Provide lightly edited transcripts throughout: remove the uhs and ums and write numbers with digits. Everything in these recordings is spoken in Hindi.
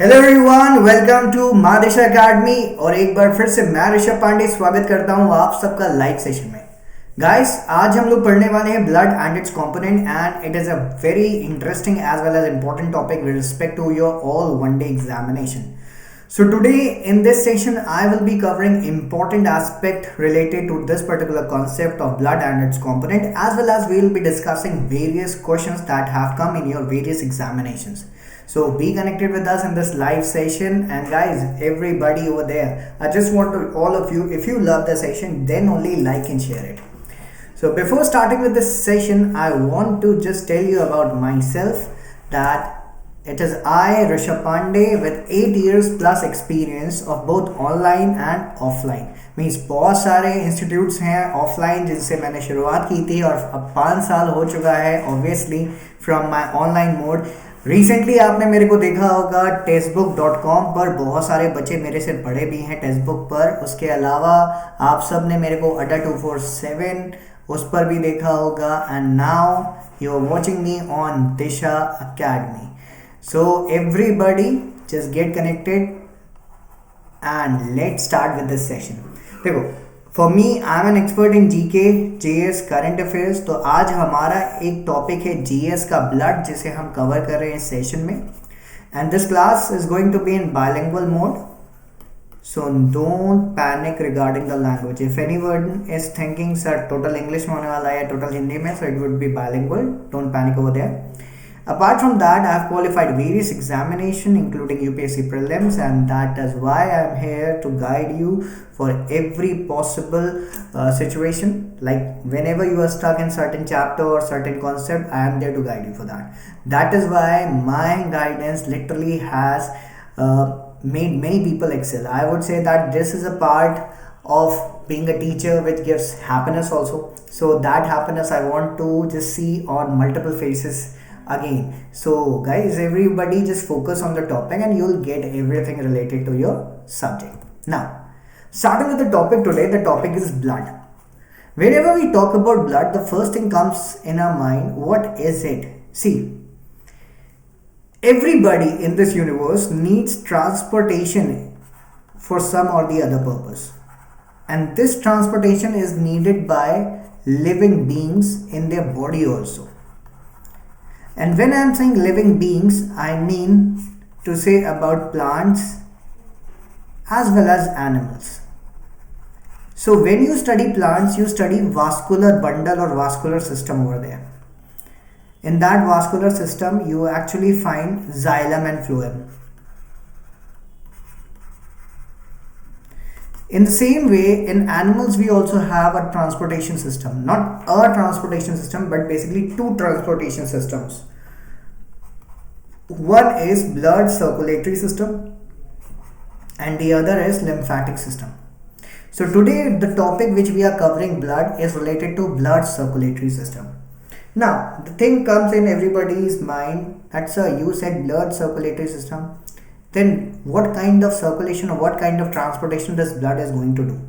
Hello everyone, welcome to Madisha academy. और एक बार फिर से मैं ऋषभ पांडे स्वागत करता हूं आप सबका लाइव सेशन में। गाइस, आज हम लोग पढ़ने वाले हैं blood and its component and it is a very interesting as well as important topic with respect to your all one day examination. So today in this session I will be covering important aspect related to this particular concept of blood and its component, as well as we will be discussing various questions that have come in your various examinations. So be connected with us in this live session, and guys, everybody over there, I just want to all of you, if you love the session, then only like and share it. So before starting with this session, I want to just tell you about myself that it is I, Rishabh Pandey, with 8 years plus experience of both online and offline. Means बहुत सारे इंस्टीट्यूट्स हैं ऑफलाइन जिनसे मैंने शुरुआत की थी, और अब 5 साल हो चुका है obviously from my online mode. Recently आपने मेरे को देखा होगा textbook.com पर, बहुत सारे बच्चे मेरे से पढ़े भी हैं टेक्स्टबुक पर. उसके अलावा आप सब ने मेरे को अड्डा 247 उस पर भी देखा होगा, and now you are watching me on Disha Academy. So everybody just get connected and let's start with this session. देखो, for me I am an expert in GK, GS, current affairs. तो आज हमारा एक टॉपिक है GS का ब्लड, जिसे हम कवर कर रहे हैं इस सेशन में. And this class is going to be in bilingual mode. So don't panic regarding the language. If anyone is thinking sir total English में होने वाला है या total हिंदी में, so it would be bilingual. Don't panic over there. Apart from that, I have qualified various examination including UPSC prelims, and that is why I am here to guide you for every possible situation. Like whenever you are stuck in certain chapter or certain concept, I am there to guide you for that. That is why my guidance literally has made many people excel. I would say that this is a part of being a teacher which gives happiness also. So that happiness I want to just see on multiple faces again. So guys, everybody just focus on the topic and you'll get everything related to your subject. Now, starting with the topic today, the topic is blood. Whenever we talk about blood, the first thing comes in our mind, what is it? See, everybody in this universe needs transportation for some or the other purpose, and this transportation is needed by living beings in their body also. And when I am saying living beings, I mean to say about plants as well as animals. So when you study plants, you study vascular bundle or vascular system over there. In that vascular system, you actually find xylem and phloem. In the same way, in animals we also have a transportation system. Not a transportation system, but basically two transportation systems. One is blood circulatory system and the other is lymphatic system. So today the topic which we are covering, blood, is related to blood circulatory system. Now the thing comes in everybody's mind that sir, you said blood circulatory system, then what kind of circulation or what kind of transportation this blood is going to do?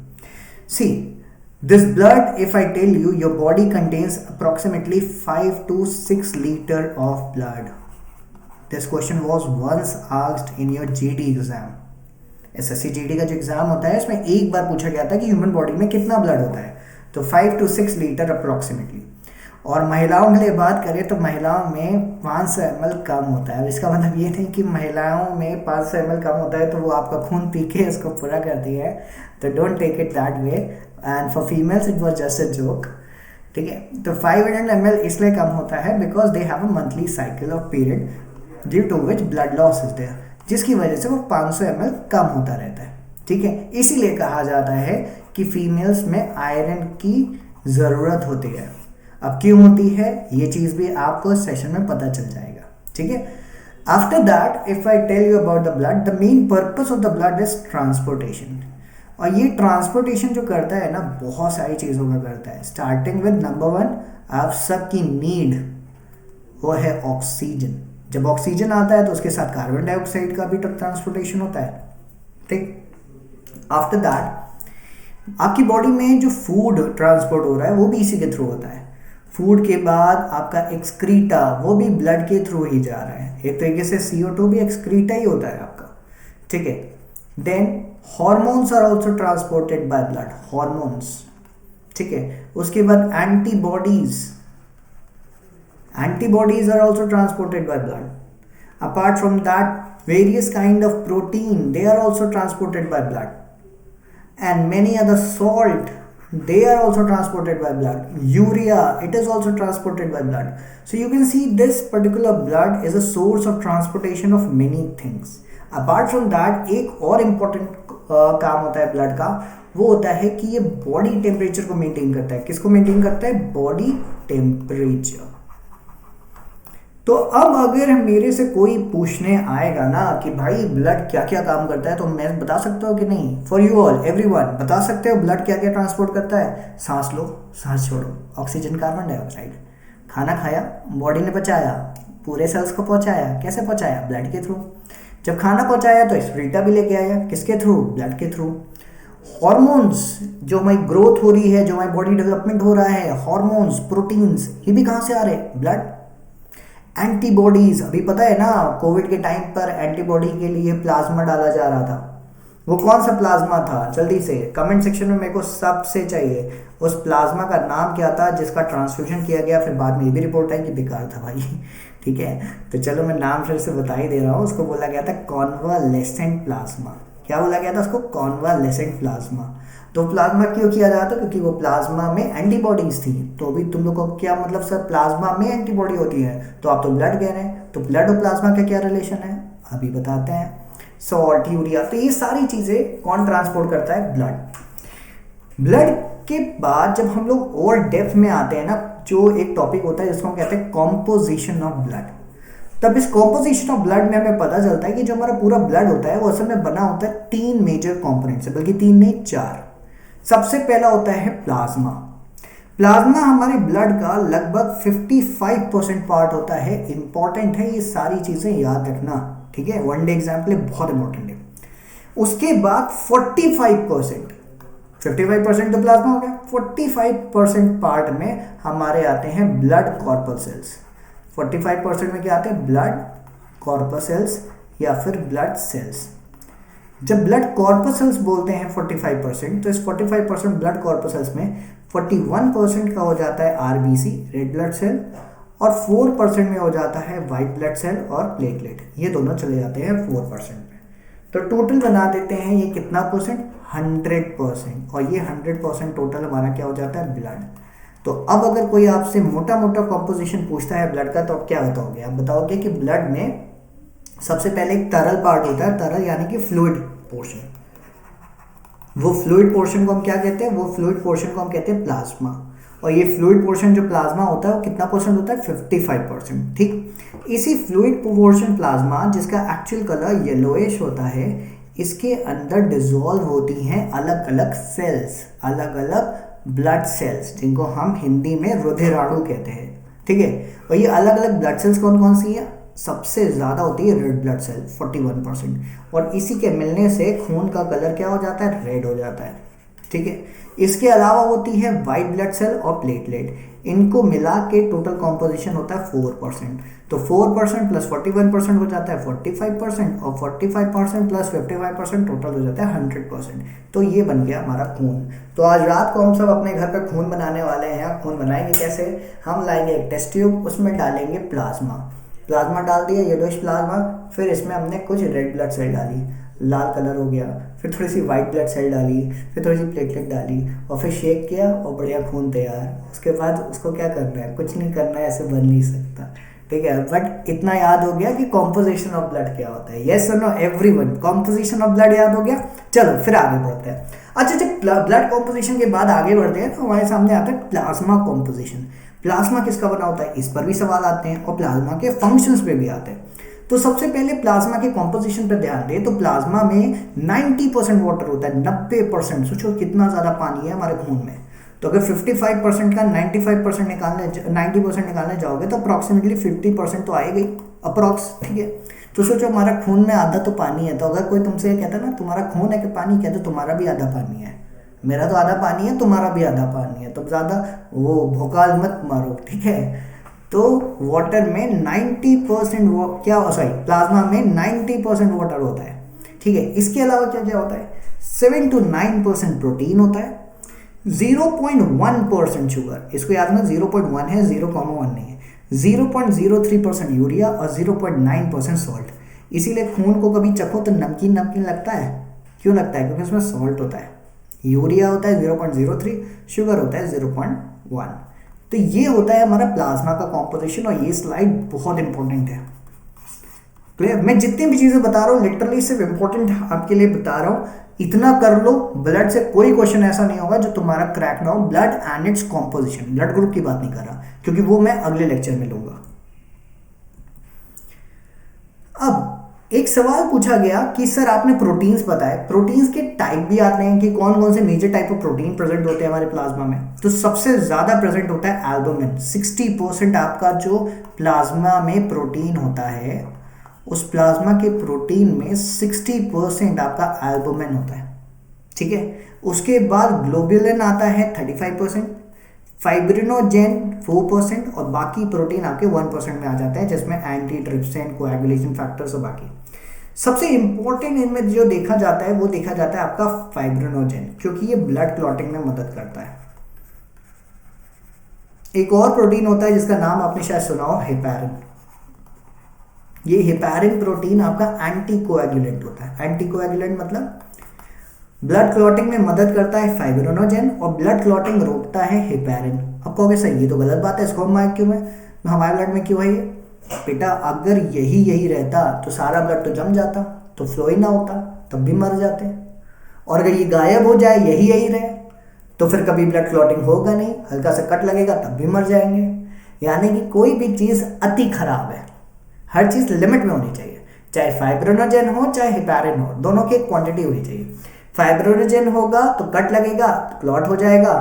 See, this blood, if I tell you, your body contains approximately 5 to 6 liter of blood. This question was once asked in your GD exam. SSC GD का जो एग्जाम होता है, इसमें एक बार पूछा गया था कि ह्यूमन बॉडी में कितना ब्लड होता है, तो 5 to 6 लीटर अप्रोक्सीमेटली. और महिलाओं के लिए बात करें तो महिलाओं में 500 ml कम होता है. इसका मतलब ये नहीं कि महिलाओं में 500 ml कम होता है तो वो आपका खून पी के इसको पूरा करती है, तो don't take it that way. And for females it was just a joke. ठीक है, तो 500 ml इसलिए कम होता है because they have a monthly cycle of period due to which blood loss is there, जिसकी वजह से वो 500 ml कम होता रहता है. ठीक है, इसीलिए कहा जाता है कि फीमेल्स में आयरन की ज़रूरत होती है. अब क्यों होती है ये चीज़ भी आपको सेशन में पता चल जाएगा. ठीक है, after that if I tell you about the blood, the main purpose of the blood is transportation. और ये ट्रांसपोर्टेशन जो करता है ना, बहुत सारी चीज़ों का करता है. स्टार्टिंग विद नंबर 1, आप सबकी नीड वो है ऑक्सीजन. जब ऑक्सीजन आता है तो उसके साथ कार्बन डाइऑक्साइड का भी ट्रांसपोर्टेशन होता है. ठीक, आफ्टर दैट आपकी बॉडी में जो फूड ट्रांसपोर्ट हो रहा है वो भी इसी के थ्रू होता है. फूड के बाद आपका एक्सक्रीटा, वो भी ब्लड के थ्रू ही जा रहा है। एक तरीके से CO2 भी एक्सक्रीटा ही होता है आपका, ठीक है। Then hormones are also transported by blood, hormones, ठीक है। उसके बाद antibodies, antibodies are also transported by blood. Apart from that various kind of protein, they are also transported by blood, and many other salt, they are also transported by blood. Urea, it is also transported by blood. So you can see this particular blood is a source of transportation of many things. Apart from that, एक और important काम होता है ब्लड का, वो होता है कि ये बॉडी टेम्परेचर को मेंटेन करता है। किसको मेंटेन करता है? Body temperature. तो अब अगर मेरे से कोई पूछने आएगा ना कि भाई ब्लड क्या क्या काम करता है, तो मैं बता सकता हूँ कि नहीं? फॉर यू ऑल, एवरीवन, बता सकते हो ब्लड क्या क्या ट्रांसपोर्ट करता है? सांस लो, सांस छोड़ो, ऑक्सीजन, कार्बन डाइऑक्साइड। खाना खाया, बॉडी ने पचाया, पूरे सेल्स को पहुंचाया। कैसे पहुंचाया? ब्लड के थ्रू। जब खाना पहुंचाया तो एक्सक्रीटा भी लेके आया, किसके थ्रू? ब्लड के थ्रू। हॉर्मोन्स, जो हमारी ग्रोथ हो रही है, जो हमारी बॉडी डेवलपमेंट हो रहा है, हॉर्मोन्स, प्रोटीन्स, ये भी कहाँ से आ रहे हैं? ब्लड। एंटीबॉडीज, अभी पता है ना, कोविड के टाइम पर एंटीबॉडी के लिए प्लाज्मा डाला जा रहा था। वो कौन सा प्लाज्मा था? जल्दी से कमेंट सेक्शन में मेरे को सबसे चाहिए। उस प्लाज्मा का नाम क्या था जिसका ट्रांसफ्यूजन किया गया? फिर बाद में ये भी रिपोर्ट आई कि बेकार था भाई। ठीक है, तो चलो मैं नाम फिर से बता ही दे रहा हूँ। उसको बोला गया था कॉन्वालेसेंट प्लाज्मा। क्या बोला गया था उसको? Convalescent plasma. तो प्लाज्मा क्यों किया जाता? क्योंकि वो प्लाज्मा में एंटीबॉडीज थी। तो अभी तुम लोग को क्या मतलब सर, प्लाज्मा में एंटीबॉडी होती है? तो आप तो ब्लड कह रहे हैं, तो ब्लड और प्लाज्मा का क्या रिलेशन है अभी बताते हैं। सॉल्ट, यूरिया, तो ये सारी चीजें कौन ट्रांसपोर्ट करता है? ब्लड। ब्लड के बाद जब हम लोग और डेप्थ में आते हैं ना, जो एक टॉपिक होता है जिसको हम कहते हैं कॉम्पोजिशन ऑफ ब्लड, तब इस कॉम्पोजिशन ऑफ ब्लड में हमें पता चलता है कि जो हमारा पूरा ब्लड होता है वो असल में बना होता है 3 मेजर कॉम्पोनेंट से, बल्कि 3 नहीं 4। सबसे पहला होता है प्लाज्मा। प्लाज्मा हमारे ब्लड का लगभग 55% पार्ट होता है। इंपॉर्टेंट है ये सारी चीजें याद रखना, ठीक है? वन डे एग्जाम्पल है, बहुत इंपॉर्टेंट है। उसके बाद 45%, 55% तो प्लाज्मा हो गया, 45% पार्ट में हमारे आते हैं ब्लड कॉर्पसेल्स। 45% में क्या आते हैं? ब्लड कॉर्पसेल्स या फिर ब्लड सेल्स। जब ब्लड कॉर्पसेल्स बोलते हैं 45%, तो इस 45% ब्लड कॉर्पसेल्स में 41% का हो जाता है RBC, रेड ब्लड सेल, और 4% में हो जाता है वाइट ब्लड सेल और प्लेटलेट। ये दोनों चले जाते हैं 4% में। तो टोटल बना देते हैं ये कितना परसेंट? 100%। और ये 100% टोटल हमारा क्या हो जाता है? ब्लड। तो अब अगर कोई आपसे मोटा मोटा कॉम्पोजिशन पूछता है ब्लड का, तो आप क्या बताओगे? आप बताओगे कि ब्लड में सबसे पहले एक तरल पार्ट होता है, तरल यानी कि फ्लूइड पोर्शन। वो फ्लूइड पोर्शन को हम क्या कहते हैं? वो फ्लूइड पोर्शन को हम कहते हैं प्लाज्मा। और ये फ्लूइड पोर्शन जो प्लाज्मा होता है वो कितना परसेंट होता है? 55%, ठीक। इसी फ्लूइड पोर्शन प्लाज्मा, जिसका एक्चुअल कलर येलोइश होता है, इसके अंदर डिसॉल्व होती हैं अलग अलग सेल्स, अलग अलग ब्लड सेल्स, जिनको हम हिंदी में रुधिराणु कहते हैं, ठीक है। और ये अलग अलग ब्लड सेल्स कौन कौन सी है? सबसे ज़्यादा होती है रेड ब्लड सेल, 41%। और इसी के मिलने से खून का कलर क्या हो जाता है? रेड हो जाता है, ठीक है। इसके अलावा होती है वाइट ब्लड सेल और प्लेटलेट। इनको मिला के टोटल कॉम्पोजिशन होता है 4%। तो 4% प्लस 41% हो जाता है 45%, और 45% प्लस 55% टोटल हो जाता है 100%। तो ये बन गया हमारा खून। तो आज रात को हम सब अपने घर पे खून बनाने वाले हैं। खून बनाएंगे कैसे? हम लाएंगे एक टेस्ट ट्यूब, उसमें डालेंगे प्लाज्मा। प्लाज्मा डाल दिया, येलोइश प्लाज्मा, फिर इसमें हमने कुछ रेड ब्लड सेल डाली, लाल कलर हो गया, फिर थोड़ी सी वाइट ब्लड सेल डाली, फिर थोड़ी सी प्लेटलेट डाली, और फिर शेक किया और बढ़िया खून तैयार। उसके बाद उसको क्या करना है? कुछ नहीं करना है, ऐसे बन नहीं सकता, ठीक है। बट इतना याद हो गया कि कॉम्पोजिशन ऑफ ब्लड क्या होता है। यस और no everyone, composition of blood याद हो गया। चलो फिर आगे बढ़ते हैं। अच्छा, जब ब्लड कॉम्पोजिशन के बाद आगे बढ़ते हैं तो हमारे सामने आता है प्लाज्मा कॉम्पोजिशन। प्लाज्मा किसका बना होता है? इस पर भी सवाल आते हैं, और प्लाज्मा के फंक्शंस पे भी आते हैं। तो सबसे पहले प्लाज्मा के कॉम्पोजिशन पर ध्यान दें तो प्लाज्मा में 90% वाटर होता है, 90%। सोचो कितना ज़्यादा पानी है हमारे खून में। तो अगर 55% का 90% निकालने जाओगे तो अप्रॉक्सीमेटली 50% तो आएगा ही, अप्रॉक्स, ठीक है। तो सोचो हमारा खून में आधा तो पानी है। तो अगर कोई तुमसे कहता है ना तुम्हारा खून है कि पानी, कहते तुम्हारा भी आधा पानी है, मेरा तो आधा पानी है, तुम्हारा भी आधा पानी है, तुम ज़्यादा वो भोकाल मत मारो, ठीक है। तो वाटर में 90% क्या, सॉरी, प्लाज्मा में 90% वाटर होता है, ठीक है। इसके अलावा क्या क्या होता है, 7 to 9% प्रोटीन होता है, 0.1% शुगर, इसको याद रखना, 0.1 है, 0,1 नहीं है, 0.03% यूरिया और 0.9% सॉल्ट। इसीलिए खून को कभी चखो तो नमकीन नमकीन लगता है, क्यों लगता है, क्योंकि उसमें सॉल्ट होता है। यूरिया होता है 0.03, शुगर होता है 0.1। तो ये होता है हमारा प्लाज्मा का कॉम्पोजिशन, और ये स्लाइड बहुत इंपॉर्टेंट है। क्लियर, मैं जितनी भी चीज़ें बता रहा हूँ लिटरली सिर्फ इंपॉर्टेंट आपके लिए बता रहा हूँ, इतना कर लो। ब्लड से कोई क्वेश्चन ऐसा नहीं होगा जो तुम्हारा क्रैक ना हो। Blood and its composition, blood group की बात नहीं कर रहा, क्योंकि वो मैं अगले लेक्चर में लूंगा। अब एक सवाल पूछा गया कि सर आपने प्रोटीन्स बताए, प्रोटीन्स के टाइप भी आते हैं कि कौन कौन से major type of protein present होते हैं हमारे प्लाज्मा में। तो सबसे ज़्यादा प्रेजेंट होता है एल्बुमिन। 60% आपका जो प्लाज्मा में प्रोटीन होता है, उस प्लाज्मा के प्रोटीन में 60% आपका एल्बुमिन होता है, ठीक है। उसके बाद ग्लोब्युलिन आता है 35%, फाइब्रिनोजेन 4%, और बाकी प्रोटीन आपके 1% में आ जाते हैं, जिसमें एंटी ट्रिप्सिन, कोएगुलेशन फैक्टर्स और बाकी। सबसे इंपॉर्टेंट इनमें जो देखा जाता है वो देखा जाता है आपका फाइब्रिनोजेन, क्योंकि ये ब्लड क्लॉटिंग में मदद करता है। एक और प्रोटीन होता है जिसका नाम आपने शायद सुना हो, हेपेरिन। ये हेपेरिन प्रोटीन आपका एंटी कोएगुलेंट होता है। एंटी कोएगुलेंट मतलब ब्लड क्लॉटिंग में मदद करता है फाइब्रिनोजेन, और ब्लड क्लॉटिंग रोकता है हेपेरिन। अब कहोगे सर ये तो गलत बात है, इसको हमारे ब्लड में क्यों है ये? बेटा अगर यही रहता तो सारा ब्लड तो जम जाता, तो फ्लो ही ना होता, तब भी मर जाते। और अगर ये गायब हो जाए, यही रहे, तो फिर कभी ब्लड क्लॉटिंग होगा नहीं, हल्का सा कट लगेगा तब भी मर जाएंगे। यानी कि कोई भी चीज़ अति खराब है, हर चीज़ लिमिट में होनी चाहिए। चाहे फाइब्रिनोजेन हो चाहे हेपेरिन हो, दोनों की एक क्वांटिटी होनी चाहिए। फाइब्रिनोजेन होगा तो कट लगेगा, तो क्लॉट हो जाएगा,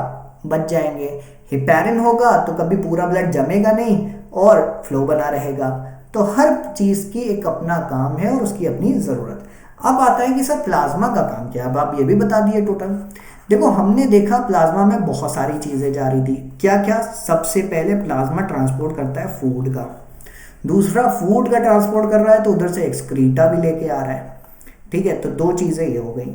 बच जाएंगे। हेपेरिन होगा तो कभी पूरा ब्लड जमेगा नहीं और फ्लो बना रहेगा। तो हर चीज़ की एक अपना काम है और उसकी अपनी ज़रूरत। अब आता है कि सर प्लाज्मा का काम क्या है, अब आप ये भी बता दिए टोटल। देखो हमने देखा प्लाज्मा में बहुत सारी चीज़ें जा रही थी, क्या क्या। सबसे पहले प्लाज्मा ट्रांसपोर्ट करता है फूड का, दूसरा फूड का ट्रांसपोर्ट कर रहा है तो उधर से एक्सक्रीटा भी लेके आ रहा है, ठीक है। तो दो चीज़ें ये हो गई।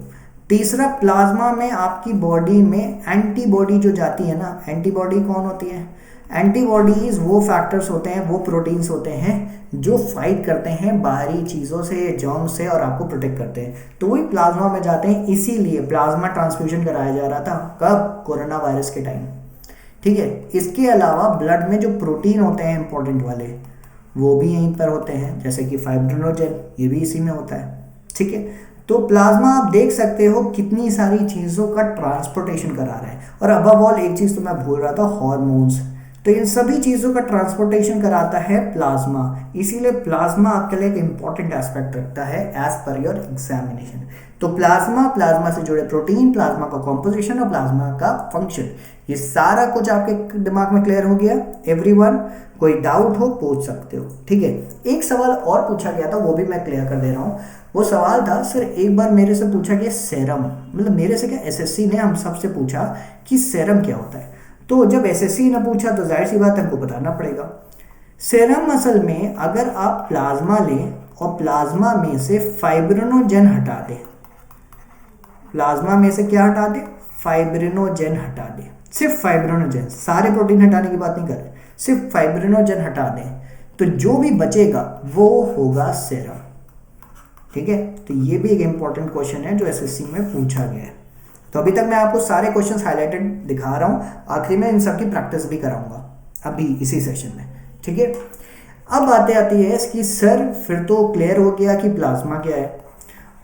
तीसरा, प्लाज्मा में आपकी बॉडी में एंटीबॉडी जो जाती है ना, एंटीबॉडी कौन होती है? एंटीबॉडीज वो फैक्टर्स होते हैं, वो प्रोटीन्स होते हैं जो फाइट करते हैं बाहरी चीज़ों से, जर्म से, और आपको प्रोटेक्ट करते हैं। तो वही प्लाज्मा में जाते हैं, इसीलिए प्लाज्मा ट्रांसफ्यूजन कराया जा रहा था। कब? कोरोना वायरस के टाइम, ठीक है। इसके अलावा ब्लड में जो प्रोटीन होते हैं इंपॉर्टेंट वाले, वो भी यहीं पर होते हैं, जैसे कि फाइब्रिनोजेन, ये भी इसी में होता है, ठीक है। तो प्लाज्मा आप देख सकते हो कितनी सारी चीज़ों का ट्रांसपोर्टेशन करा रहा है। और अबव ऑल एक चीज़ तो मैं भूल रहा था, हार्मोन्स। तो इन सभी चीज़ों का ट्रांसपोर्टेशन कराता है प्लाज्मा। इसीलिए प्लाज्मा आपके लिए एक इंपॉर्टेंट एस्पेक्ट रखता है एज पर योर एग्जामिनेशन। तो प्लाज्मा, प्लाज्मा से जुड़े प्रोटीन, प्लाज्मा का कॉम्पोजिशन और प्लाज्मा का फंक्शन, ये सारा कुछ आपके दिमाग में क्लियर हो गया एवरीवन? कोई डाउट हो पूछ सकते हो, ठीक है। एक सवाल और पूछा गया था, वो भी मैं क्लियर कर दे रहा हूँ। वो सवाल था, सर एक बार मेरे से पूछा गया सेरम, मतलब मेरे से क्या, एसएससी ने हम सबसे पूछा कि सेरम क्या होता है। तो जब एसएससी ने पूछा तो जाहिर सी बात हमको बताना पड़ेगा। सेरम असल में अगर आप प्लाज्मा लें और प्लाज्मा में से फाइब्रिनोजेन हटा दें, प्लाज्मा में से क्या हटा दें? फाइब्रिनोजेन हटा दें, सिर्फ फाइब्रिनोजेन, सारे प्रोटीन हटाने की बात नहीं कर रहे, सिर्फ फाइब्रिनोजेन हटा दें, तो जो भी बचेगा वो होगा सेरम, ठीक है। तो ये भी एक इंपॉर्टेंट क्वेश्चन है जो एसएससी में पूछा गया है। तो अभी तक मैं आपको सारे क्वेश्चंस हाईलाइटेड दिखा रहा हूँ, आखिरी में इन सब की प्रैक्टिस भी कराऊंगा अभी इसी सेशन में, ठीक है। अब आते आती है कि सर फिर तो क्लियर हो गया कि प्लाज्मा क्या है।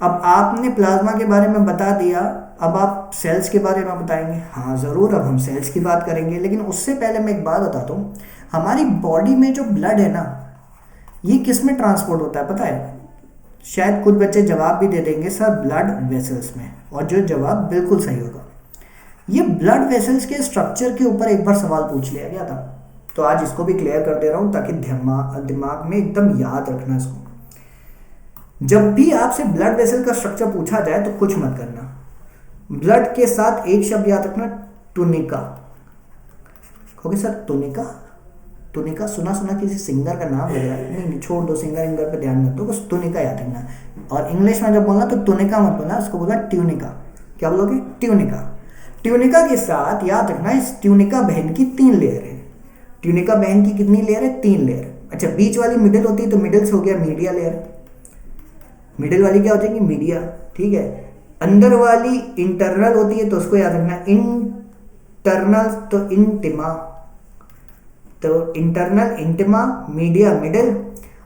अब आपने प्लाज्मा के बारे में बता दिया, अब आप सेल्स के बारे में बताएंगे। हाँ ज़रूर, अब हम सेल्स की बात करेंगे, लेकिन उससे पहले मैं एक बात बताता हूँ। हमारी बॉडी में जो ब्लड है ना, ये किस में ट्रांसपोर्ट होता है पता है? शायद कुछ बच्चे जवाब भी दे देंगे सर ब्लड वेसल्स में, और जो जवाब बिल्कुल सही होगा। ये ब्लड वेसल्स के स्ट्रक्चर के ऊपर एक बार सवाल पूछ लिया गया था, तो आज इसको भी क्लियर कर दे रहा हूँ ताकि दिमाग में एकदम याद रखना इसको। जब भी आपसे ब्लड वेसल का स्ट्रक्चर पूछा जाए तो कुछ मत करना, ब्लड के साथ एक शब्द याद रखना, टुनिका। ओके सर, टुनिका, टुनिका सुना सुना किसी सिंगर का नाम लग रहा है। नहीं छोड़ दो, सिंगर इंगर पे ध्यान मत दो, बस टुनिका याद रखना। और इंग्लिश में जब बोलना तो टुनिका मत बोलना, उसको बोलना ट्यूनिका। क्या बोलोगे? ट्यूनिका। ट्यूनिका के साथ याद रखना, इस ट्यूनिका बहन की 3 लेयर है। ट्यूनिका बहन की कितनी लेयर है? 3 लेयर। अच्छा, बीच वाली मिडिल होती है तो मिडिल से हो गया मीडिया लेयर। मिडिल वाली क्या हो जाएगी? मीडिया। ठीक है। अंदर वाली इंटरनल होती है तो उसको याद रखना इंटरनल, तो इंटिमा। तो इंटरनल, इंटिमा, मीडिया, मिडिल।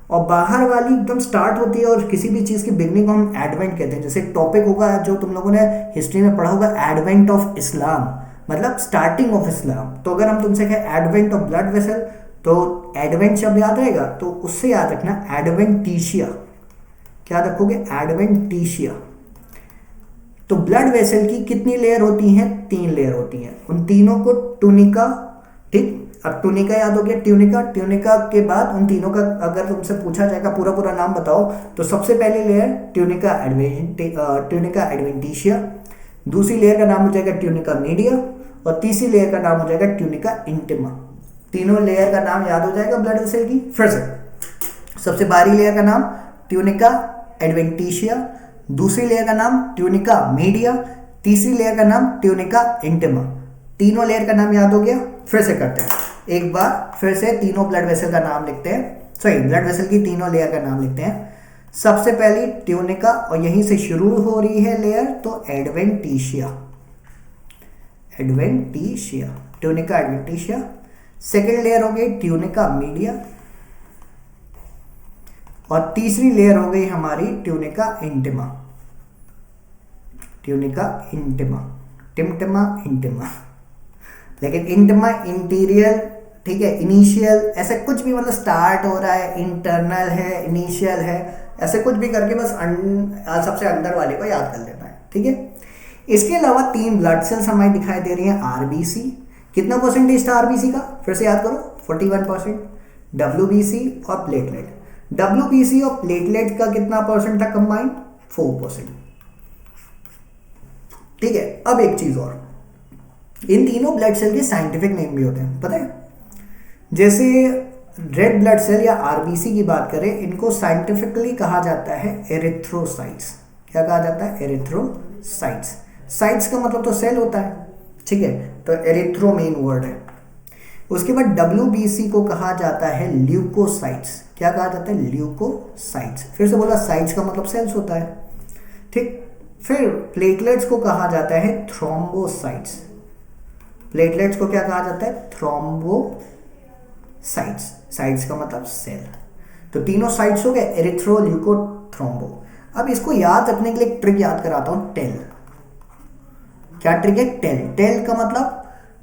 और बाहर वाली एकदम स्टार्ट होती है, और किसी भी चीज़ की बिगनिंग को हम एडवेंट कहते हैं। जैसे एक टॉपिक होगा जो तुम लोगों ने हिस्ट्री में पढ़ा होगा, एडवेंट ऑफ इस्लाम, मतलब स्टार्टिंग ऑफ इस्लाम। तो अगर हम तुमसे कहें एडवेंट ऑफ ब्लड वेसल, तो एडवेंट शब्द याद रहेगा, तो उससे याद रखना एडवेंटिशिया। क्या रखोगे? एडवेंटिशिया। तो ब्लड वेसल की कितनी लेयर होती हैं? 3 लेयर होती हैं। उन तीनों को टूनिका, ठीक। अब टूनिका याद हो गया, ट्यूनिका। ट्यूनिका के बाद उन तीनों का अगर तुमसे पूछा जाएगा पूरा पूरा नाम बताओ, तो सबसे पहली लेयर ट्यूनिका एडवेंटिशिया, दूसरी लेयर का नाम हो जाएगा ट्यूनिका मीडिया, और तीसरी लेयर का नाम हो जाएगा ट्यूनिका इंटिमा। तीनों लेयर का नाम याद हो जाएगा ब्लड वेसल की। फिर से सबसे बाहरी लेयर का नाम ट्यूनिका एडवेंटिशिया, दूसरी लेयर का नाम ट्यूनिका मीडिया, तीसरी लेयर का नाम ट्यूनिका इंटिमा। तीनों लेयर का नाम याद हो गया। फिर से करते हैं एक बार, फिर से तीनों ब्लड वेसल का नाम लिखते हैं, सॉरी ब्लड वेसल की तीनों लेयर का नाम लिखते हैं। सबसे पहली ट्यूनिका, और यहीं से शुरू हो रही है लेयर, तो adventitia. Adventitia, tunica adventitia. Second layer हो गई ट्यूनिका मीडिया, और तीसरी लेयर हो गई हमारी ट्यूनिका इंटिमा। ट्यूनिका इंटिमा, टिमटिमा इंटिमा, लेकिन इंटिमा इंटीरियर, ठीक है, इनिशियल, ऐसे कुछ भी, मतलब स्टार्ट हो रहा है, इंटरनल है, इनिशियल है, ऐसे कुछ भी करके बस सबसे अंदर वाले को याद कर लेना है। ठीक है। इसके अलावा 3 ब्लड सेल्स हमारी दिखाई दे रही हैं। आरबीसी, कितना परसेंटेज था आरबीसी का? फिर से याद करो, 41%। डब्ल्यूबीसी और प्लेटलेट, डब्ल्यूबीसी और प्लेटलेट का कितना परसेंट था कंबाइंड? 4%। ठीक है। अब एक चीज और, इन तीनों ब्लड सेल के साइंटिफिक नेम भी होते हैं, पता है? जैसे रेड ब्लड सेल या आरबीसी की बात करें, इनको साइंटिफिकली कहा जाता है एरिथ्रोसाइट्स। क्या कहा जाता है? एरिथ्रोसाइट्स। साइट्स का मतलब तो सेल होता है, ठीक है, तो एरिथ्रो मेन वर्ड है। उसके बाद डब्ल्यूबीसी को कहा जाता है ल्यूकोसाइट्स। क्या कहा जाता है? ल्यूकोसाइट्स। फिर से बोला, साइट्स का मतलब सेल्स होता है, ठीक। फिर प्लेटलेट्स को कहा जाता है थ्रोम्बोसाइट्स। प्लेटलेट्स को क्या कहा जाता है? थ्रोम्बोसाइट्स। साइट्स का मतलब सेल। तो तीनों साइट्स हो गए, एरिथ्रो, ल्यूको, थ्रोम्बो। अब इसको याद रखने के लिए एक ट्रिक याद कराता हूं, टेल। क्या ट्रिक है? टेल।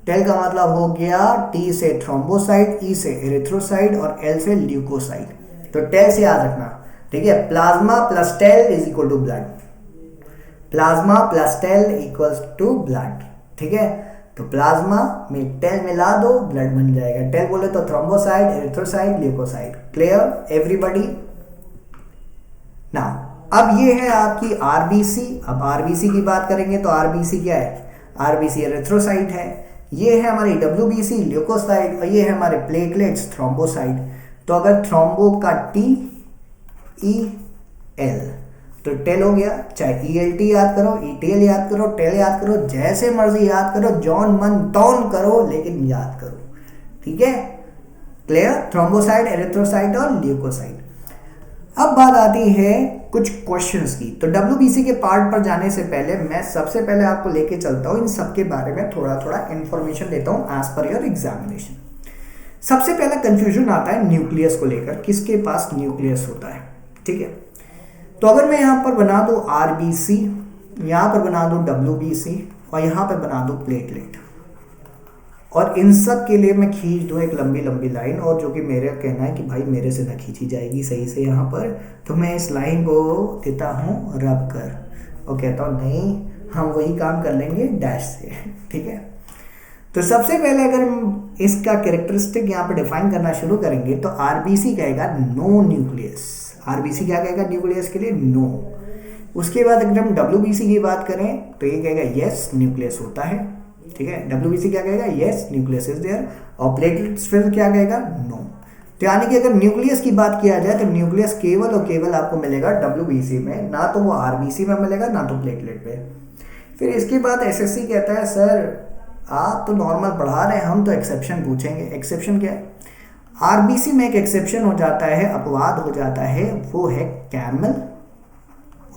टेल का मतलब हो गया टी से थ्रोम्बोसाइट, ई से एरिथ्रोसाइट और एल से ल्यूकोसाइट। तो टेल से याद रखना, ठीक है। Plasma plus cell is equal to blood. Plasma plus cell equals to blood, ठीक है। तो प्लाज्मा में टेल मिला दो, ब्लड बन जाएगा। टेल बोले तो thrombocyte, erythrocyte, leucocyte. Clear everybody? Now अब ये है आपकी आरबीसी। अब आरबीसी की बात करेंगे तो आरबीसी क्या है? आरबीसी एरिथ्रोसाइट है। ये है हमारी डब्ल्यूबीसी ल्यूकोसाइट, और ये है हमारे प्लेटलेट्स थ्रोम्बोसाइट। तो अगर थ्रोम्बो का टी ई एल, तो टेल हो गया। चाहे ई एल टी याद करो, ई टी एल याद करो, टेल याद करो, जैसे मर्जी याद करो, जॉन मन तौन करो, लेकिन याद करो, ठीक है। क्लियर? थ्रोम्बोसाइट, एरिथ्रोसाइट और ल्यूकोसाइट। अब बात आती है कुछ क्वेश्चंस की। तो डब्ल्यूबीसी के पार्ट पर जाने से पहले मैं सबसे पहले आपको लेके चलता हूँ, इन सब के बारे में थोड़ा थोड़ा इंफॉर्मेशन देता हूँ एज पर योर एग्जामिनेशन। सबसे पहला कंफ्यूजन आता है न्यूक्लियस को लेकर, किसके पास न्यूक्लियस होता है, ठीक है। तो अगर मैं यहाँ पर बना दूँ आरबीसी, यहाँ पर बना दूँ डब्ल्यूबीसी, और यहाँ पर बना दूँ प्लेटलेट, और इन सब के लिए मैं खींच दूँ एक लंबी लंबी लाइन, और जो कि मेरा कहना है कि भाई मेरे से ना खींची जाएगी सही से यहाँ पर, तो मैं इस लाइन को देता हूँ रब कर, और कहता हूँ नहीं, हम वही काम कर लेंगे डैश से, ठीक है। तो सबसे पहले अगर हम इसका कैरेक्टरिस्टिक यहाँ पर डिफाइन करना शुरू करेंगे, तो आरबीसी कहेगा नो न्यूक्लियस। आरबीसी क्या कहेगा न्यूक्लियस के लिए? नो। उसके बाद अगर हम WBC की बात करें तो ये कहेगा यस न्यूक्लियस होता है, ठीक है। WBC क्या कहेगा, यस न्यूक्लियस इज देयर। और प्लेटलेट्स फिर क्या कहेगा, नो। तो यानी कि अगर न्यूक्लियस की बात किया जाए तो न्यूक्लियस केवल और केवल आपको मिलेगा WBC में, ना तो वो RBC में मिलेगा ना तो प्लेटलेट पे। फिर इसके बाद SSC कहता है सर आप तो नॉर्मल पढ़ा रहे हैं, हम तो एक्सेप्शन पूछेंगे। एक्सेप्शन क्या है, RBC में एक एक्सेप्शन हो जाता है, अपवाद हो जाता है, वो है कैमल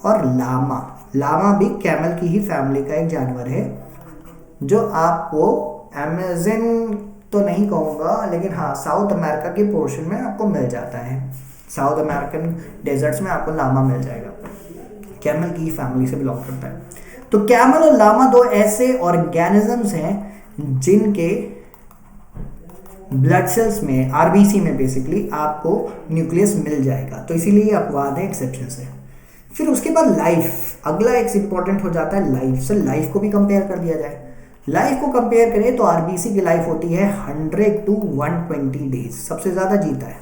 और लामा। लामा भी कैमल की ही फैमिली का एक जानवर है, जो आपको अमेज़न तो नहीं कहूँगा लेकिन हाँ साउथ अमेरिका के पोर्शन में आपको मिल जाता है। साउथ अमेरिकन डेजर्ट्स में आपको लामा मिल जाएगा, कैमल की फैमिली से बिलोंग करता है। तो कैमल और लामा दो ऐसे ऑर्गेनिजम्स हैं जिनके ब्लड सेल्स में, RBC में बेसिकली आपको न्यूक्लियस मिल जाएगा, तो इसीलिए अपवाद है, एक्सेप्शन है। फिर उसके बाद लाइफ, अगला एक इंपॉर्टेंट हो जाता है लाइफ से। लाइफ को भी कंपेयर कर दिया जाए, लाइफ को कंपेयर करें तो RBC की लाइफ होती है 100 to 120 डेज, सबसे ज़्यादा जीता है।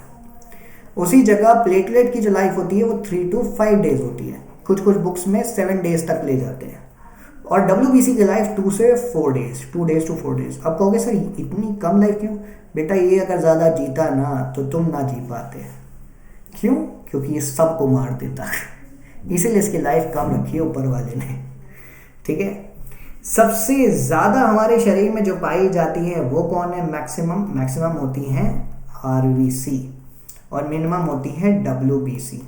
उसी जगह प्लेटलेट की जो लाइफ होती है वो 3 to 5 डेज होती है, कुछ कुछ बुक्स में 7 डेज तक ले जाते हैं। और WBC की लाइफ 2 से 4 डेज, 2 days to 4 days। अब कहोगे सर इतनी कम लाइफ क्यों? बेटा ये अगर ज़्यादा जीता ना तो तुम ना जी पाते। क्यों? क्योंकि ये सबको मार देता है, इसीलिए इसकी लाइफ कम रखी है ऊपर वाले ने, ठीक है। सबसे ज़्यादा हमारे शरीर में जो पाई जाती है वो कौन है? मैक्सिमम होती हैं RBC और मिनिमम होती है WBC,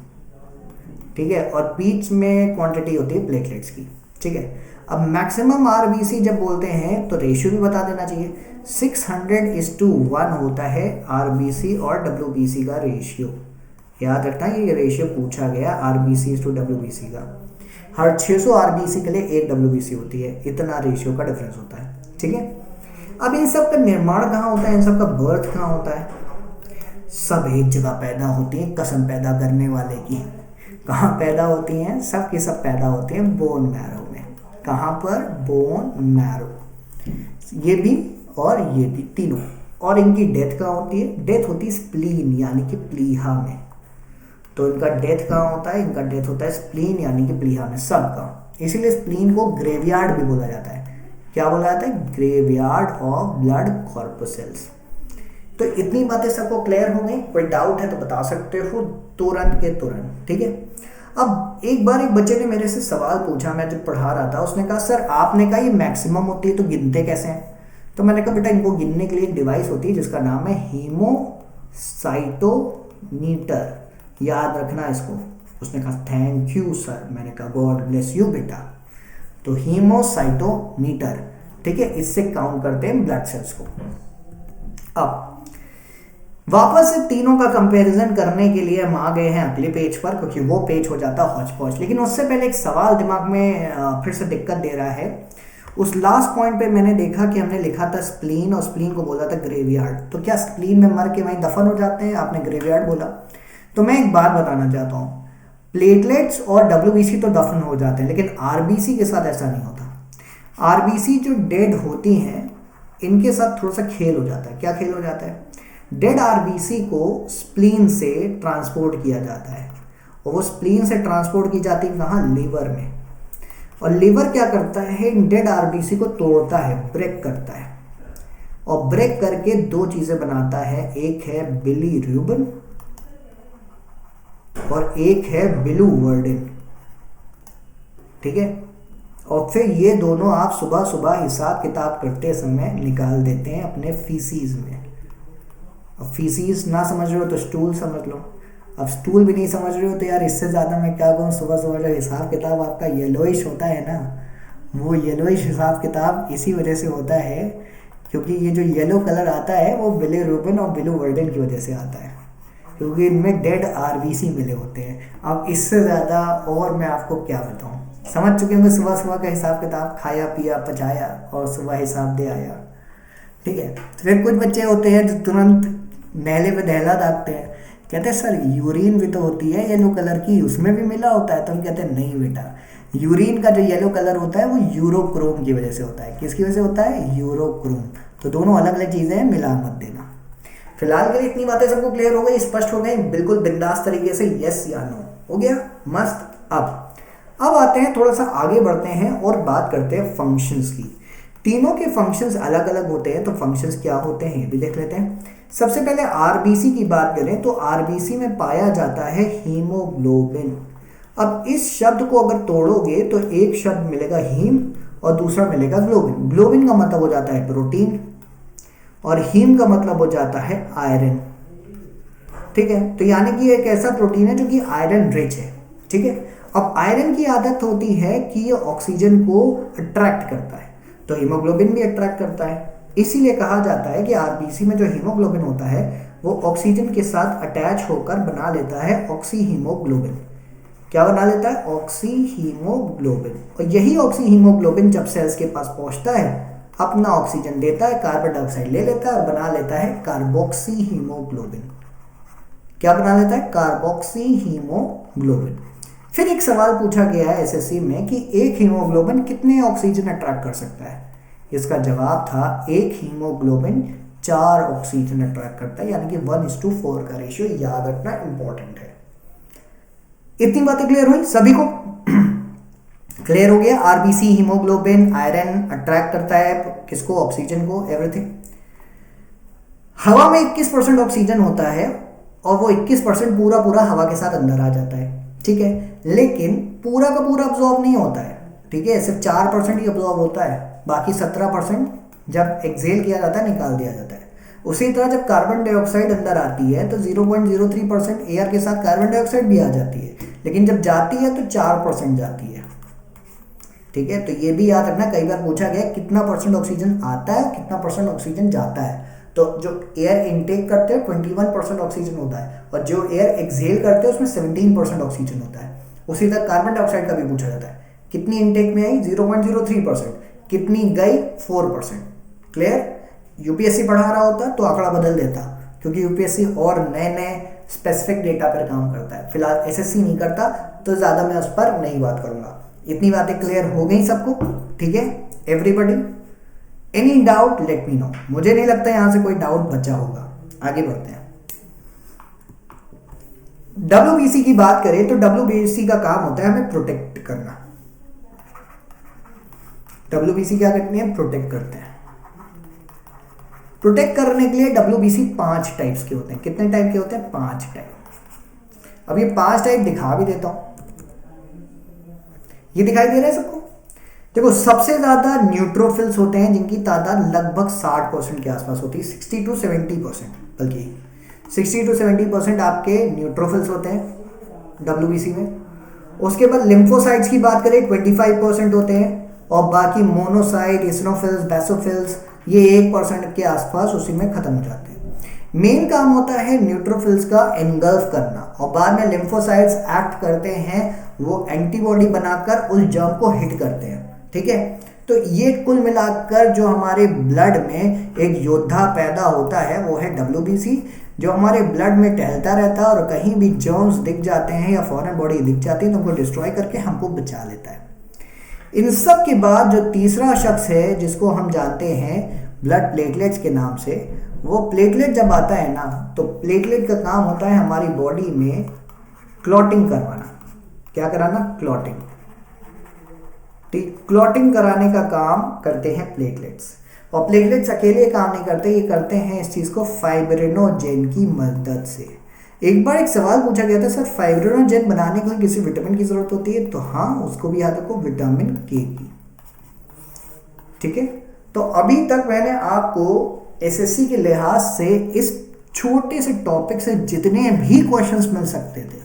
ठीक है। और बीच में क्वांटिटी होती है प्लेटलेट्स की, ठीक है। अब मैक्सिमम RBC जब बोलते हैं तो रेशियो भी बता देना चाहिए, 600:1 होता है RBC और WBC का रेशियो। याद रखना ये रेशियो पूछा गया RBC/WBC का। हर 600 RBC के लिए 1 WBC होती है, इतना रेशियो का डिफरेंस होता है, ठीक है। अब इन सब का निर्माण कहाँ होता है, इन सब का बर्थ कहाँ होता है? सब एक जगह पैदा होती हैं, कसम पैदा करने वाले की। कहाँ पैदा होती हैं? सब की सब पैदा होती हैं बोन मैरो में। कहाँ पर? Bone marrow. ये भी और ये भी तीनों। और इनकी डेथ कहाँ होती है? डेथ होती है स्प्लीन यानी कि प्लीहा में। तो इनका डेथ कहाँ होता है? इनका डेथ होता है स्प्लीन यानी कि प्लीहा में, सबका। इसीलिए स्प्लीन को ग्रेवयार्ड भी बोला जाता है। क्या बोला जाता है? Graveyard of blood corpuscles. तो इतनी बातें सबको क्लियर हो गई? कोई डाउट है तो बता सकते हो तुरंत के तुरंत, ठीक है। अब एक बार एक बच्चे ने मेरे से सवाल पूछा, मैं जब पढ़ा रहा था, उसने कहा सर आपने कहा ये मैक्सिमम होती है तो गिनते कैसे हैं? तो मैंने कहा बेटा इनको गिनने के लिए एक डिवाइस होती है जिसका नाम है हीमोसाइटोमीटर, याद रखना इसको। उसने कहा थैंक यू सर, मैंने कहा गॉड ब्लेस यू बेटा। तो हीमोसाइटोमीटर, ठीक है, इससे काउंट करते हैं ब्लड सेल्स को। अब वापस से तीनों का कंपैरिजन करने के लिए हम आ गए हैं अगले पेज पर, क्योंकि वो पेज हो जाता है हौच पौच। लेकिन उससे पहले एक सवाल दिमाग में फिर से दिक्कत दे रहा है। उस लास्ट पॉइंट पे मैंने देखा कि हमने लिखा था स्प्लीन और स्प्लीन को बोला था ग्रेवयार्ड। तो क्या स्प्लीन में मर के वहीं दफन हो जाते हैं? आपने ग्रेवयार्ड बोला। तो मैं एक बात बताना चाहता हूँ, प्लेटलेट्स और WBC तो दफन हो जाते हैं, लेकिन RBC के साथ ऐसा नहीं होता। RBC जो डेड होती हैं इनके साथ थोड़ा सा खेल हो जाता है। क्या खेल हो जाता है? डेड RBC को स्प्लीन से ट्रांसपोर्ट किया जाता है, और वो स्प्लीन से ट्रांसपोर्ट की जाती है कहाँ? लीवर में। और लीवर क्या करता है? इन डेड RBC को तोड़ता है, ब्रेक करता है, और ब्रेक करके दो चीज़ें बनाता है, एक है बिलीरुबिन और एक है बिलीवर्डिन, ठीक है। और फिर ये दोनों आप सुबह सुबह हिसाब किताब करते समय निकाल देते हैं अपने फीसीज में। अब फीसीज ना समझ रहे हो तो स्टूल समझ लो। अब स्टूल भी नहीं समझ रहे हो तो यार इससे ज़्यादा मैं क्या कहूँ, सुबह सुबह जो हिसाब किताब आपका येलोइश होता है ना, वो येलोइश हिसाब किताब इसी वजह से होता है क्योंकि ये जो येलो कलर आता है वो बिलीरुबिन और बिलीवर्डिन की वजह से आता है, क्योंकि इनमें डेड RBC मिले होते हैं। अब इससे ज़्यादा और मैं आपको क्या बताऊँ, समझ चुके होंगे सुबह सुबह का हिसाब किताब, खाया पिया पचाया और सुबह हिसाब दे आया, ठीक है। तो फिर कुछ बच्चे होते हैं जो तुरंत नहले पे दहला दागते हैं, कहते हैं सर यूरिन भी तो होती है येलो कलर की, उसमें भी मिला होता है। तो हम कहते हैं नहीं बेटा, यूरिन का जो येलो कलर होता है वो यूरोक्रोम की वजह से होता है। किसकी वजह से होता है? यूरोक्रोम। तो दोनों अलग अलग चीज़ें हैं, मिला मत देना। फिलहाल के लिए इतनी बातें सबको क्लियर हो गई, स्पष्ट हो गई, बिल्कुल बिंदास तरीके से, यस या नो हो गया, मस्त। अब अब आते हैं, थोड़ा सा आगे बढ़ते हैं और बात करते हैं फंक्शंस की। तीनों के फंक्शंस अलग अलग होते हैं, तो फंक्शंस क्या होते हैं ये भी देख लेते हैं। सबसे पहले आरबीसी की बात करें तो आरबीसी में पाया जाता है हीमोग्लोबिन। अब इस शब्द को अगर तोड़ोगे तो एक शब्द मिलेगा हीम और दूसरा मिलेगा ग्लोबिन। ग्लोबिन का मतलब हो जाता है प्रोटीन और हीम का मतलब हो जाता है आयरन। ठीक है, तो यानी कि एक ऐसा प्रोटीन है जो कि आयरन रिच है। ठीक है, अब आयरन की आदत होती है कि ये ऑक्सीजन को अट्रैक्ट करता है, तो हीमोग्लोबिन भी अट्रैक्ट करता है। इसीलिए कहा जाता है कि आरबीसी में जो हीमोग्लोबिन होता है वो ऑक्सीजन के साथ अटैच होकर बना लेता है ऑक्सी हीमोग्लोबिन। क्या बना लेता है? Oxy haemoglobin. और यही ऑक्सी हीमोग्लोबिन जब सेल्स के पास पहुंचता है अपना ऑक्सीजन देता है, कार्बन डाइऑक्साइड ले लेता है और बना लेता है कार्बोक्सी हीमोग्लोबिन। क्या बना लेता है? Carboxy haemoglobin. फिर एक सवाल पूछा गया है एसएससी में कि एक हीमोग्लोबिन कितने ऑक्सीजन अट्रैक्ट कर सकता है। इसका जवाब था एक हीमोग्लोबिन 4 ऑक्सीजन अट्रैक्ट करता है, यानी कि 1:4 का रेशियो याद रखना इंपॉर्टेंट है। इतनी बातें क्लियर हुई सभी को? क्लियर हो गया? आरबीसी हीमोग्लोबिन आयरन अट्रैक्ट करता है किसको? ऑक्सीजन को, एवरीथिंग। हवा में 21% ऑक्सीजन होता है और वो 21% पूरा पूरा हवा के साथ अंदर आ जाता है। ठीक है, लेकिन पूरा का पूरा अब्जॉर्ब नहीं होता है। ठीक है, सिर्फ 4% ही अब्जॉर्ब होता है, बाकी 17% जब एक्सहेल किया जाता है निकाल दिया जाता है। उसी तरह जब कार्बन डाइऑक्साइड अंदर आती है तो 0.03% एयर के साथ कार्बन डाइऑक्साइड भी आ जाती है, लेकिन जब जाती है तो 4% जाती है। ठीक है, तो ये भी याद रखना, कई बार पूछा गया कितना परसेंट ऑक्सीजन आता है कितना परसेंट ऑक्सीजन जाता है। तो जो एयर इनटेक करते हैं 21% ऑक्सीजन होता है और जो एयर एक्सहेल करते हैं उसमें 17% ऑक्सीजन होता है। उसी तरह कार्बन डाइऑक्साइड का भी पूछा जाता है, कितनी इनटेक में आई? 0.03%। कितनी गई? 4%। क्लियर? यूपीएससी पढ़ा रहा होता तो आंकड़ा बदल देता, क्योंकि यूपीएससी और नए नए स्पेसिफिक डेटा पर काम करता है। फिलहाल एसएससी नहीं करता तो ज़्यादा मैं उस पर नहीं बात करूंगा। इतनी बातें क्लियर हो गई सबको? ठीक है everybody, any doubt let me know. मुझे नहीं लगता यहां से कोई डाउट बचा होगा। आगे बढ़ते हैं। डब्ल्यूबीसी की बात करें तो डब्ल्यूबीसी का काम होता है हमें प्रोटेक्ट करना। डब्ल्यूबीसी क्या करती है? प्रोटेक्ट करते हैं। प्रोटेक्ट करने के लिए डब्ल्यूबीसी 5 टाइप्स के होते हैं। कितने टाइप के होते हैं? 5 टाइप। अब ये 5 टाइप दिखा भी देता हूं। ये दिखाई दे रहा है सबको? देखो, सबसे ज्यादा न्यूट्रोफिल्स होते हैं जिनकी तादाद लगभग 60% के आसपास होती है, 60 to 70%, बल्कि 60 to 70% आपके न्यूट्रोफिल्स होते हैं डब्ल्यूबीसी में। उसके बाद लिम्फोसाइट्स की बात करें 25% होते हैं और बाकी मोनोसाइट, इसिनोफिल्स, बेसोफिल्स ये 1% के आसपास उसी में खत्म हो जाते हैं। मेन काम होता है न्यूट्रोफिल्स का एनगल्फ करना और बाद में लिम्फोसाइट्स एक्ट करते हैं, वो एंटीबॉडी बनाकर उस जर्म को हिट करते हैं। ठीक है, तो ये कुल मिलाकर जो हमारे ब्लड में एक योद्धा पैदा होता है वो है डब्ल्यूबीसी, जो हमारे ब्लड में टहलता रहता है और कहीं भी जर्म्स दिख जाते हैं या फॉरेन बॉडी दिख जाती है तो उनको डिस्ट्रॉय करके हमको बचा लेता है। इन सब के बाद जो तीसरा शख्स है जिसको हम जानते हैं ब्लड प्लेटलेट्स के नाम से, वो प्लेटलेट जब आता है ना तो प्लेटलेट का काम होता है हमारी बॉडी में क्लॉटिंग करवाना। क्या कराना? क्लॉटिंग। ठीक, क्लॉटिंग कराने का काम करते हैं प्लेटलेट्स। और प्लेटलेट्स अकेले काम नहीं करते, ये करते हैं इस चीज़ को फाइब्रिनोजेन की मदद से। एक बार एक सवाल पूछा गया था, सर फाइब्रिनोजेन बनाने को किसी विटामिन की जरूरत होती है? तो हाँ, उसको भी याद रखो, विटामिन के की। ठीक है, तो अभी तक मैंने आपको एसएससी के लिहाज से इस छोटे से टॉपिक से जितने भी क्वेश्चंस मिल सकते थे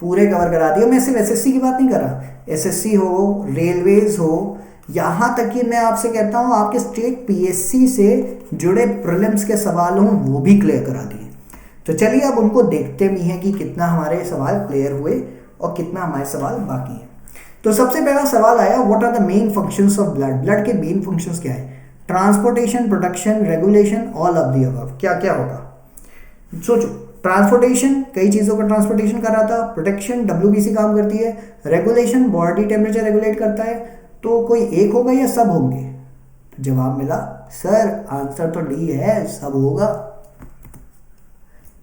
पूरे कवर करा दिए। मैं सिर्फ एसएससी की बात नहीं कर रहा, एसएससी हो, रेलवेज हो, यहाँ तक कि मैं आपसे कहता हूँ आपके स्टेट पीएससी से जुड़े प्रीलिम्स के सवाल हों वो भी क्लियर करा दिए। तो चलिए अब उनको देखते भी हैं कि कितना हमारे सवाल क्लियर हुए और कितना हमारे सवाल बाकी हैं। तो सबसे पहला सवाल आया, what are the main functions of blood? Blood के मेन फंक्शंस क्या है? Transportation, production, regulation, all of the above. क्या क्या होगा? सोचो, ट्रांसपोर्टेशन कई चीज़ों का ट्रांसपोर्टेशन कर रहा था, प्रोटेक्शन डब्ल्यूबीसी काम करती है, रेगुलेशन बॉडी टेम्परेचर रेगुलेट करता है। तो कोई एक होगा या सब होंगे? जवाब मिला सर आंसर तो डी है, सब होगा।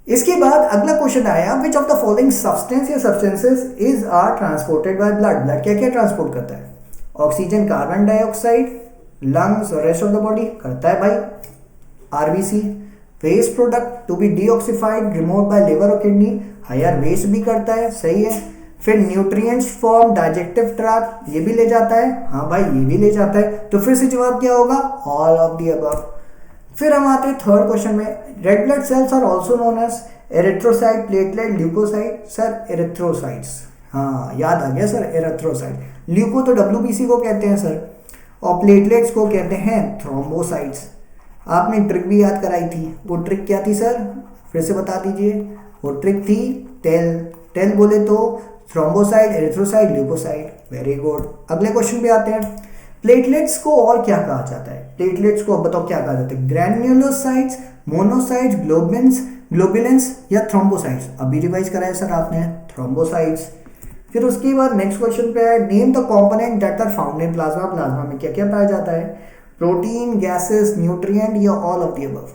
इसके बाद अगला क्वेश्चन आया, which of the following substance या substances is are transported by blood. Blood क्या क्या ट्रांसपोर्ट करता है? ऑक्सीजन, कार्बन डाइऑक्साइड, लंग्स और रेस्ट ऑफ द बॉडी करता है भाई RBC. Waste product to be detoxified remove by liver और किडनी, हायर वेस्ट भी करता है, सही है। फिर न्यूट्रिएंट्स फ्रॉम डाइजेस्टिव ट्रैक्ट, ये भी ले जाता है, हाँ भाई ये भी ले जाता है। तो फिर से जवाब क्या होगा? All of the above. फिर हम आते हैं थर्ड क्वेश्चन में, red blood cells are also known as erythrocyte, platelet, leucocyte. Sir erythrocytes, हाँ याद आ गया सर, एरिथ्रोसाइट। ल्यूको तो डब्ल्यूबीसी को कहते हैं सर, और प्लेटलेट्स को कहते हैं थ्रोम्बोसाइट्स। आपने ट्रिक भी याद कराई थी, वो ट्रिक क्या थी सर? फिर से बता दीजिए। वो ट्रिक थी टेल। टेल बोले तो thrombocyte, erythrocyte, leucocyte. Very good. अगले क्वेश्चन पे आते हैं, प्लेटलेट्स को और क्या कहा जाता है? प्लेटलेट्स को अब बताओ क्या कहा जाता है? ग्रैन्युलोसाइट्स, मोनोसाइट्स, ग्लोबुलेंस या थ्रोम्बोसाइट्स? अभी रिवाइज कराया सर आपने, थ्रोम्बोसाइट्स। फिर उसके बाद नेक्स्ट क्वेश्चन पे है, name the component that are found in plasma. Plasma में क्या क्या पाया जाता है? प्रोटीन, गैसेस, न्यूट्रिएंट या all of the above?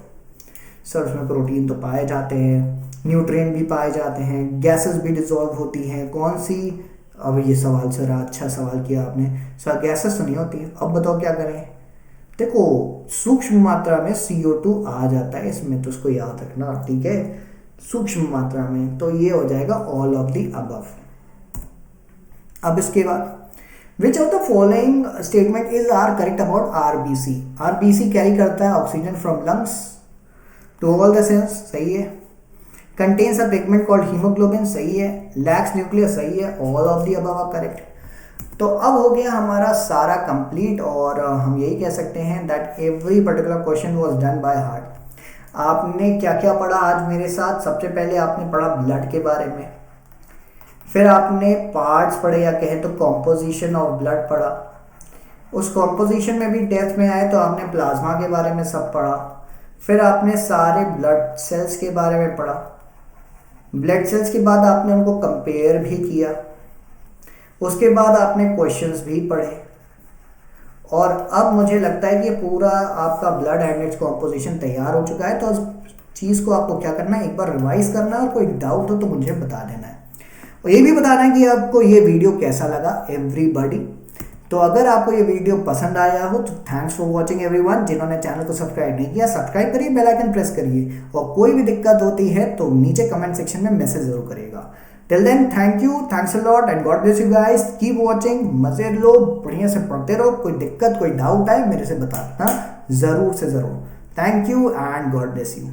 Sir उसमें प्रोटीन तो पाए जाते हैं, न्यूट्रिएंट भी पाए जाते हैं, गैसेस भी डिसॉल्व होती हैं। कौन सी? अब ये सवाल सर अच्छा सवाल किया आपने सर, गैसेस तो नहीं होती। अब बताओ क्या करें? देखो सूक्ष्म मात्रा में CO2 आ जाता है इसमें, तो उसको याद रखना, ठीक है, सूक्ष्म मात्रा में। तो ये हो जाएगा ऑल ऑफ द अबव। अब इसके बाद, which of the following statement is are correct about RBC? RBC carry करता है oxygen from lungs to all the cells, सही है। Contains a pigment called haemoglobin, सही है। लैक्स न्यूक्लियस, सही है। All of the above are correct. तो अब हो गया हमारा सारा कंप्लीट, और हम यही कह सकते हैं that every particular question was done by heart. आपने क्या क्या पढ़ा आज मेरे साथ? सबसे पहले आपने पढ़ा ब्लड के बारे में, फिर आपने पार्ट्स पढ़े या कहें तो कॉम्पोजिशन ऑफ ब्लड पढ़ा। उस कॉम्पोजिशन में भी डेप्थ में आए तो आपने प्लाज्मा के बारे में सब पढ़ा। फिर आपने सारे ब्लड सेल्स के बारे में पढ़ा। ब्लड सेल्स के बाद आपने उनको कंपेयर भी किया। उसके बाद आपने क्वेश्चंस भी पढ़े। और अब मुझे लगता है कि ये पूरा आपका ब्लड एंड इट्स कॉम्पोजिशन तैयार हो चुका है। तो इस चीज़ को आपको क्या करना है, एक बार रिवाइज करना है, और कोई डाउट हो तो मुझे बता देना है। और ये भी बताना है कि आपको ये वीडियो कैसा लगा एवरीबॉडी। तो अगर आपको ये वीडियो पसंद आया हो तो थैंक्स फॉर वॉचिंग एवरीवन। जिन्होंने चैनल को सब्सक्राइब नहीं किया, सब्सक्राइब करिए, बेल आइकन प्रेस करिए, और कोई भी दिक्कत होती है तो नीचे कमेंट सेक्शन में मैसेज जरूर करिएगा। Till then thank you, thanks a lot and God bless you guys. Keep watching, मजे लो, बढ़िया से पढ़ते रहो। कोई दिक्कत कोई डाउट आए मेरे से बताना ज़रूर से ज़रूर। Thank you and God bless you.